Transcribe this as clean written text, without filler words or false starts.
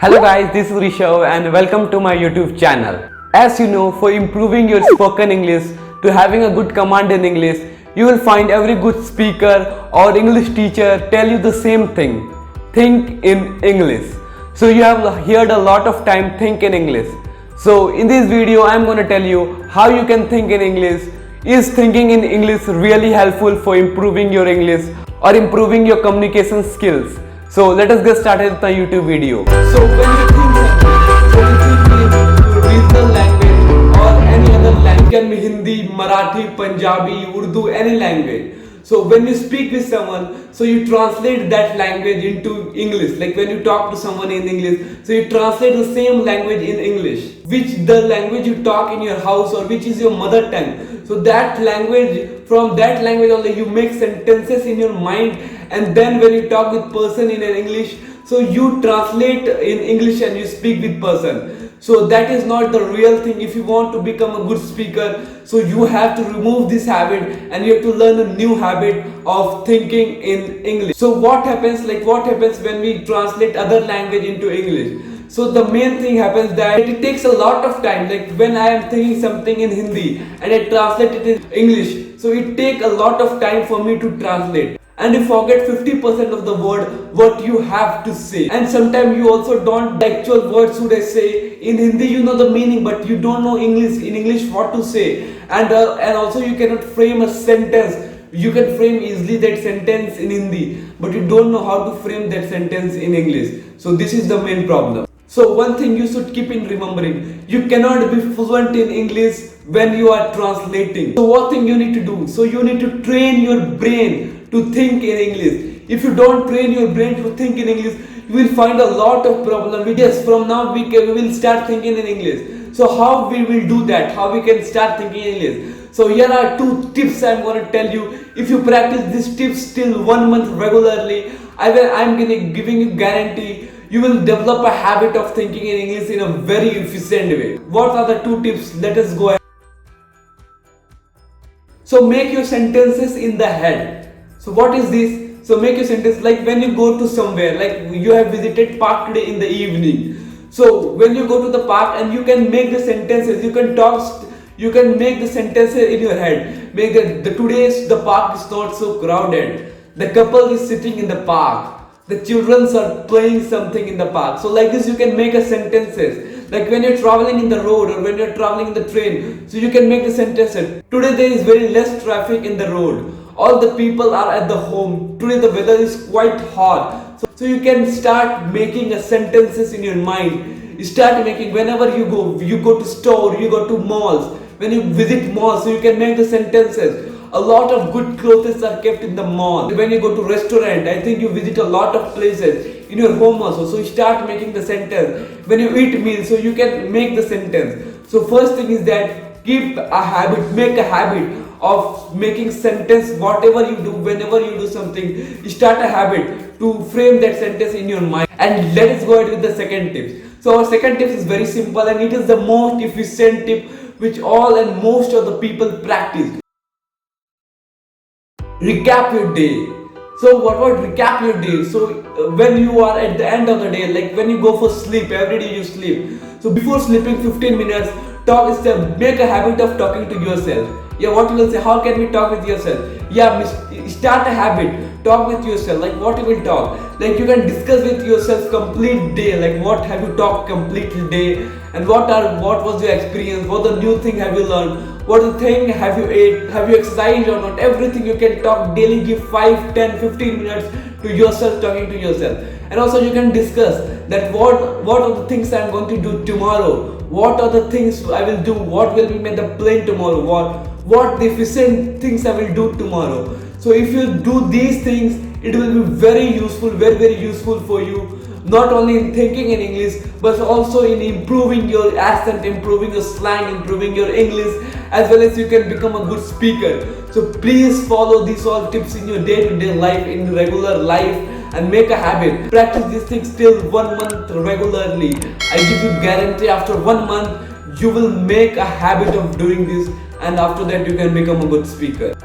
Hello guys, this is Rishabh and welcome to my YouTube channel. As you know, for improving your spoken English to having a good command in English, you will find every good speaker or English teacher tell you the same thing. Think in English. So you have heard a lot of time think in English. So in this video, I am going to tell you how you can think in English. Is thinking in English really helpful for improving your English or improving your communication skills? So let us get started with the YouTube video. So when you think in your regional language or any other language, can be Hindi, Marathi, Punjabi, Urdu, any language. So when you speak with someone, so you translate that language into English. Like when you talk to someone in English, so you translate the same language in English, which the language you talk in your house or which is your mother tongue. So that language, from that language only you make sentences in your mind, and then when you talk with person in an English, so you translate in English and you speak with person. So that is not the real thing. If you want to become a good speaker, so you have to remove this habit and you have to learn a new habit of thinking in English. So what happens when we translate other language into English? So the main thing happens that it takes a lot of time. Like when I am thinking something in Hindi and I translate it in English, so it takes a lot of time for me to translate. And you forget 50% of the word what you have to say, and sometimes you also don't the actual words should I say in Hindi. You know the meaning, but you don't know English what to say, and also you cannot frame a sentence. You can frame easily that sentence in Hindi, but you don't know how to frame that sentence in English. So this is the main problem. So one thing you should keep in remembering, you cannot be fluent in English when you are translating. So what thing you need to do? So you need to train your brain to think in English. If you don't train your brain to think in English, you will find a lot of problems. Yes, from now we will start thinking in English. So how we will do that? How we can start thinking in English? So here are 2 tips I am going to tell you. If you practice these tips till 1 month regularly, I am giving you guarantee you will develop a habit of thinking in English in a very efficient way. What are the 2 tips? Let us go ahead. So make your sentences in the head. So what is this? So make your sentence like when you go to somewhere, like you have visited park today in the evening. So when you go to the park and you can make the sentences, you can make the sentences in your head. Make today's the park is not so crowded. The couple is sitting in the park. The children are playing something in the park. So like this you can make a sentences. Like when you're traveling in the road or when you're traveling in the train, so you can make the sentences. Today there is very less traffic in the road. All the people are at the home. Today the weather is quite hot. So you can start making a sentences in your mind. You start making whenever you go to store, you go to malls. When you visit malls, so you can make the sentences. A lot of good clothes are kept in the mall. When you go to restaurant, I think you visit a lot of places. In your home also, so you start making the sentence. When you eat meals, so you can make the sentence. So first thing is that make a habit of making sentence. Whatever you do, whenever you do something, start a habit to frame that sentence in your mind. And let us go ahead with the second tip. So our second tip is very simple and it is the most efficient tip which all and most of the people practice. Recap your day. So what would recap your day? So when you are at the end of the day, like when you go for sleep, every day you sleep. So before sleeping 15 minutes, make a habit of talking to yourself. Yeah, what you will say, how can we talk with yourself? Yeah, start a habit, talk with yourself. Like what you will talk? Like you can discuss with yourself complete day, like what have you talked complete day, and what was your experience, what the new thing have you learned, what the thing have you ate, have you exercised or not, everything you can talk daily. Give 5, 10, 15 minutes to yourself, talking to yourself. And also you can discuss that what are the things I am going to do tomorrow, what are the things I will do, what will be the plan tomorrow, what the efficient things I will do tomorrow. So if you do these things, it will be very useful, very useful for you, not only in thinking in English but also in improving your accent, improving your slang, improving your English, as well as you can become a good speaker. So please follow these all tips in your day-to-day life, in regular life, and make a habit. Practice these things till 1 month regularly. I give you guarantee after 1 month you will make a habit of doing this, and after that you can become a good speaker.